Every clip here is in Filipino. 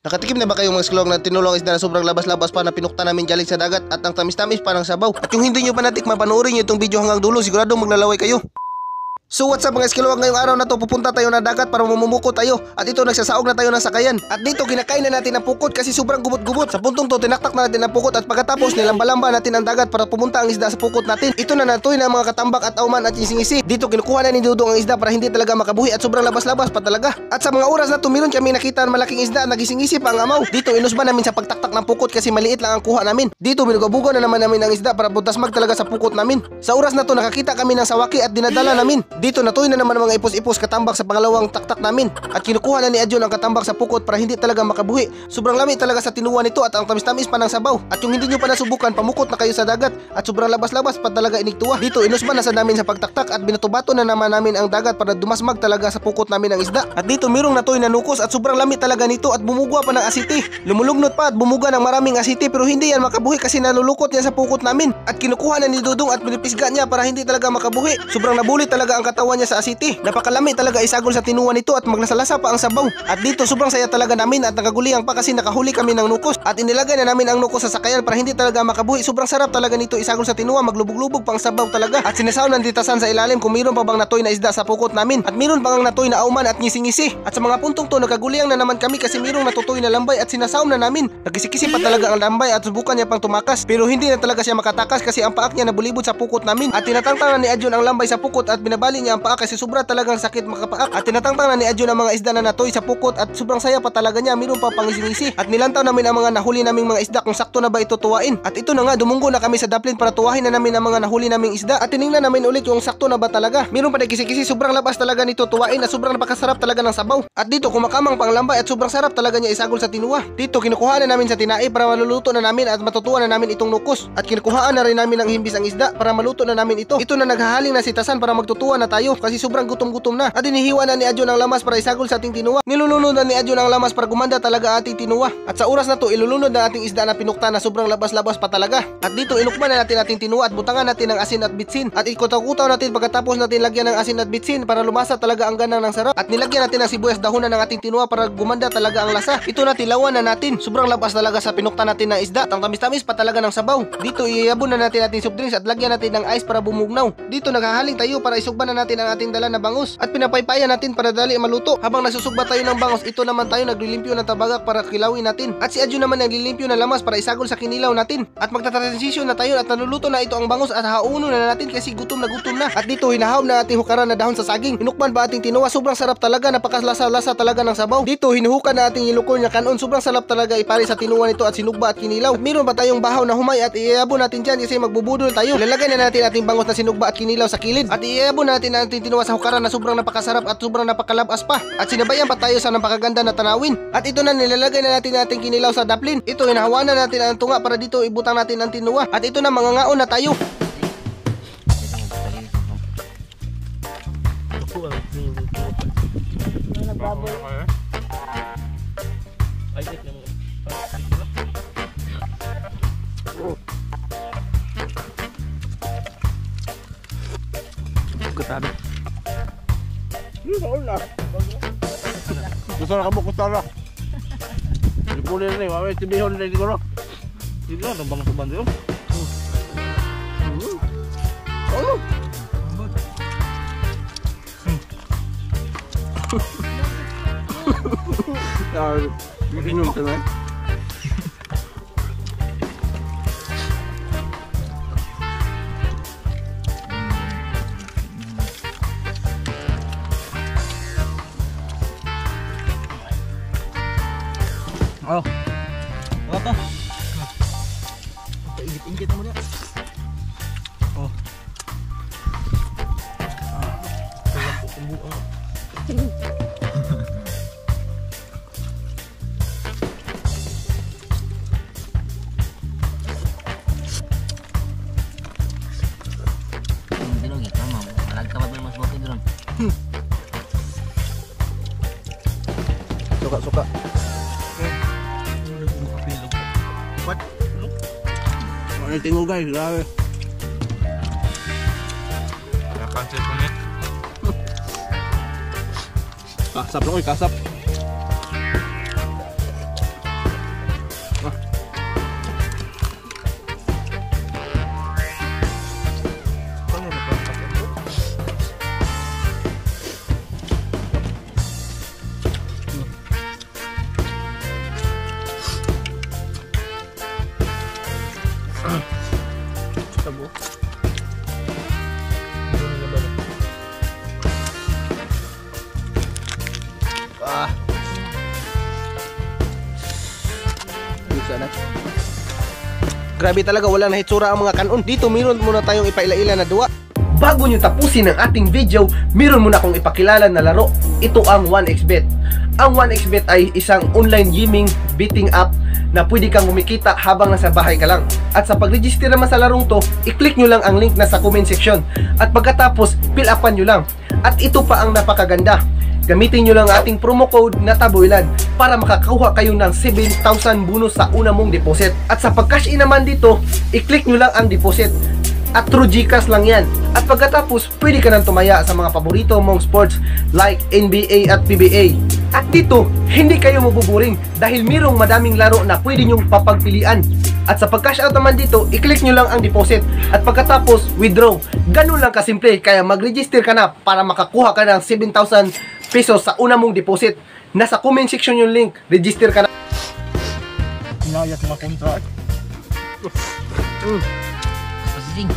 Nakatikim na ba kayong mga sklog na tinulong isda na sobrang labas-labas pa na pinukta namin galing sa dagat at ang tamis-tamis pa ng sabaw? At yung hindi nyo pa natikman, panoorin nyo itong video hanggang dulo, siguradong maglalaway kayo. So what's up mga skilawag, ngayong araw na to pupunta tayo na dagat para mamumuko tayo. At ito nagsasaog na tayo ng sakayan. At dito kinakain na natin ang pukot kasi sobrang gubot-gubot. Sa puntong to tinaktak na natin ang pukot at pagkatapos nilamba-lamba natin ang dagat para pumunta ang isda sa pukot natin. Ito na natuloy na mga katambak at auman at singisi. Dito kinukuha na ni Dudong ang isda para hindi talaga makabuhi at sobrang labas-labas pa talaga. At sa mga oras na to meron kami nakita ang malaking isda at nagisingisi pa ang amaw. Dito inusba namin sa pagtaktak ng pukot kasi maliit lang ang kuha namin. Dito binugabugaw na naman namin ang isda para butasmag talaga sa pukot namin. Sa oras na to nakakita kami ng sawaki at dinadala namin. Dito natuloy na naman mga ipos-ipos katambak sa pangalawang taktak namin. At kinukuha na ni Adjon ang katambak sa pukot para hindi talaga makabuhi. Sobrang lami talaga sa tinuwa nito at ang tamis-tamis pa ng sabaw. At yung hindi nyo pa nasubukan, pamukot na kayo sa dagat at sobrang labas-labas pa talaga iniktuwa. Dito inusban na sa namin sa pagtaktak at binatubato na naman namin ang dagat para dumasmag talaga sa pukot namin ang isda. At dito mirong natoy na nukos at sobrang lami talaga nito at bumugwa pa ng asiti. Lumulugnot pa at bumuga ng maraming asiti pero hindi yan makabuhi kasi nalulukot yan sa pukot namin. At kinukuha na ni Dudong at pinipisga niya para hindi talaga makabuhi. Sobrang nabulit talaga ang katawan niya sa asiti. Napakalami talaga isagol sa tinuwa nito at maglasalasa pa ang sabaw. At dito sobrang saya talaga namin at nakaguliang pa kasi nakahuli kami ng nukos. At inilagay na namin ang nukos sa sakayan para hindi talaga makabuhi. Sobrang sarap talaga nito isagol sa tinuwa, maglubog-lubog pang sabaw talaga. At sinasaw ng ditasan sa ilalim kung mayroon pa bang natoy na isda sa pukot namin. At mayroon pang natoy na auman at ngisi-ngisi. At sa mga puntong to nakaguliang na naman kami kasi mayroong natutoy na lambay at sinasaw na namin. Nagkisi-kisi pa talaga ang lambay at subukan niya pang tumakas pero hindi na talaga siya makatakas kasi ang paak niya nabulibot sa pukot namin. At tinatangtangan ni Adjon ang lambay sa pukot at binabali niya ang paak kasi sobra talagang sakit makapaak. At tinatangtangan ni Adjon ang mga isda na natoy sa pukot at sobrang saya pa talaga niya, mayroon pa pangisi-ngisi. At nilantaw namin ang mga nahuli naming mga isda kung sakto na ba ito tuwain. At ito na nga, dumunggo na kami sa daplin para tuwahin na namin ang mga nahuli naming isda. At tiningnan namin ulit yung sakto na ba talaga. Mayroon pa na kisi-kisi, sobrang labas talaga nito tuwain at sobrang napakasarap talaga ng sabaw. At dito kumakamang pang lambay at sobrang sarap talaga niya isagol sa tinuwa. Dito kinukuha na namin sa tinai para maluluto na namin at matutuwa na namin itong nukos. At kinukuhaan na rin namin ng himbis ang isda para maluto na namin ito. Ito na naghahaling na si Tasan para magtutuwa na tayo kasi sobrang gutom-gutom na. At inihiwa na ni Adjon ang lamas para isagol sa ating tinuwa. Nilulunod na ni Adjon ang lamas para gumanda talaga ating tinuwa. At sa oras na to ilulunod na ating isda na pinukta na sobrang labas-labas pa talaga. At dito inukman na natin ating tinuwa at butangan natin ng asin at bitsin. At ikutaw-kutaw natin pagkatapos natin lagyan ng asin at bitsin para lumasa talaga ang ganang ng sarap. At nilagyan natin ng sibuyas dahunan ng ating tinuwa para gumanda talaga ang lasa. Ito na tilawan na natin. Sobrang labas talaga sa pinukta natin ng isda. Ang tamis-tamis pa talaga ng sabaw. Dito iyabon na natin ating soft drinks at lagyan natin ng ice para bumugnaw. Dito naghahaling tayo para isugban na natin ang ating dala na bangus. At pinapaypayan natin para dali maluto. Habang nasusugba tayo ng bangus, ito naman tayo naglilimpyo ng tabagak para kilawin natin. At si Adjon naman naglilimpyo ng lamas para isagol sa kinilaw natin. At magta-transition na tayo at naluluto na ito ang bangus at hauno na natin kasi gutom na. At dito hinahawb na ating hukaran na dahon sa saging. Hinukman ba ating tinuwa, sobrang sarap talaga, napakalasa-lasa talaga ng sabaw. Dito hinuhukan na ating ilukon niya kanon, sobrang sarap talaga ipare sa tinuwa nito at sinugba at kinilaw. At meron pa tayong bahaw na humay at iabon natin dyan kasi magbubudol tayo. Lalagay na natin ating bangus na sinugba at kinilaw sa kilid. At iabon natin ang ating tinuwa sa hukaran na sobrang napakasarap at sobrang napakalabas pa. At sinabayan pa tayo sa napakaganda na tanawin. At ito na nilalagay na natin ating kinilaw sa daplin. Ito hinahawa na natin ang tunga para dito ibutang natin ang tinuwa. At ito na mangangaon na tayo. Gusto na kamu kustara. Di puli na eh, wawai tibihon na siguro. Sige na, nabang sa bando yun. Ano? Inom ka na. Oh. Apa to? Ingit-ingit mo na. Oh. Suka-suka. What? Ano tingog guys, grabe. Kansel ko net. Kasap lang, kasap. sabo. Ah. Bisa na. Grabe talaga, wala na hitsura ang mga kanon. Dito meron muna tayong ipaila-ila na duwa. Bago nyo tapusin ang ating video, meron muna akong ipakilala na laro. Ito ang 1xBet. Ang 1xBet ay isang online gaming betting app na pwede kang kumikita habang nasa bahay ka lang. At sa pag-register naman sa larong to, i-click nyo lang ang link na sa comment section. At pagkatapos, fill upan nyo lang. At ito pa ang napakaganda. Gamitin nyo lang ating promo code na Taboylan para makakakuha kayo ng 7,000 bonus sa una mong deposit. At sa pag-cash in naman dito, i-click nyo lang ang deposit. At through GCash lang yan. At pagkatapos, pwede ka nang tumaya sa mga paborito mong sports like NBA at PBA. At dito, hindi kayo mabuboring dahil mayroong madaming laro na pwede nyong papagpilian. At sa pag-cash out naman dito, i-click nyo lang ang deposit. At pagkatapos, withdraw. Ganun lang kasimple. Kaya mag-register ka na para makakuha ka ng 7,000 pesos sa una mong deposit. Nasa comment section yung link. Register ka na. Inayat mga kontra. Pasing.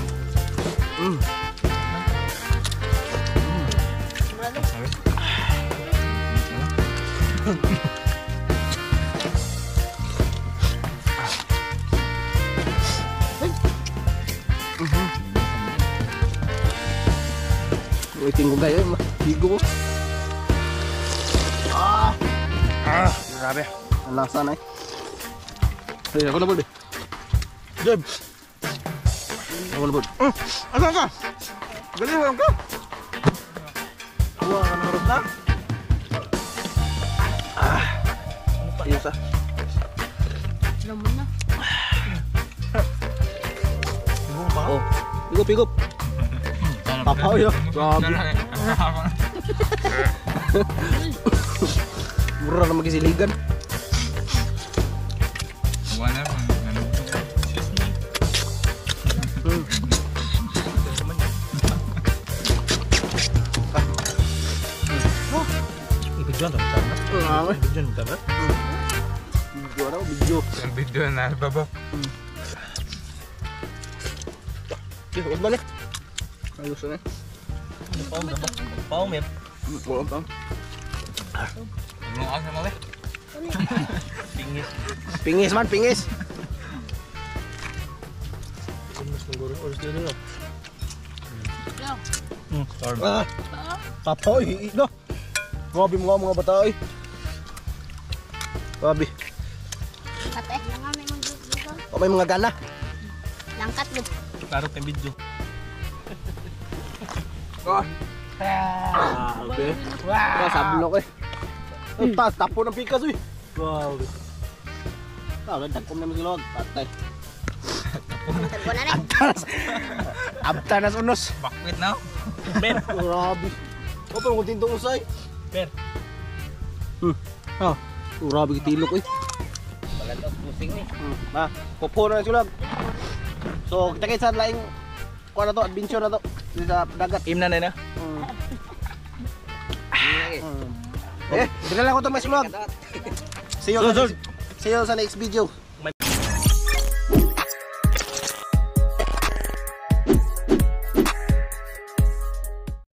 Waiting ko kayo. Higo ko. Grabe. Ang lasa na eh. Hey, ako na bud. Jeb. Ako na bud. Asan ka? Galing mo ka? Kuha ka ng rod na? Ayos ah. Lamon na. Ibong pa? Oh. Higop, higop. Papaw yun. Grabe. Mura na magisiligan. Wala pa. Ibigyan na tama. Ibigyan na tama. Video na, video. Ang video na baba. Huwag ba na? Ayos na eh. Pao, men. Huwag ba? Tulong ako sa mga. Pingis. Pingis man, pingis. Mas nagurus oras din nila. Yo. Storm. Ah, papaw, hiit na. Grabe mga bata eh. Grabe. Kate. Langan may mga dito. O may mga gana. Langkat gud. Karot yung video. Grabe. Wow. Sablok eh. Tapo ng pikas eh. Wow. Dagkom naman silog. Patay. Tagbo na ni. Abta na unos. Bakwit na. Men. Grabe. O pero kung tintong usay. Men. Grabe kitilok eh. Balantos pusing ni. Ma, popo na silog. So, kita kayo sa laing kuha na to, adventure na to. Dito sa dagat. Im na na. Dinala ko to mas vlog. See you sa next video.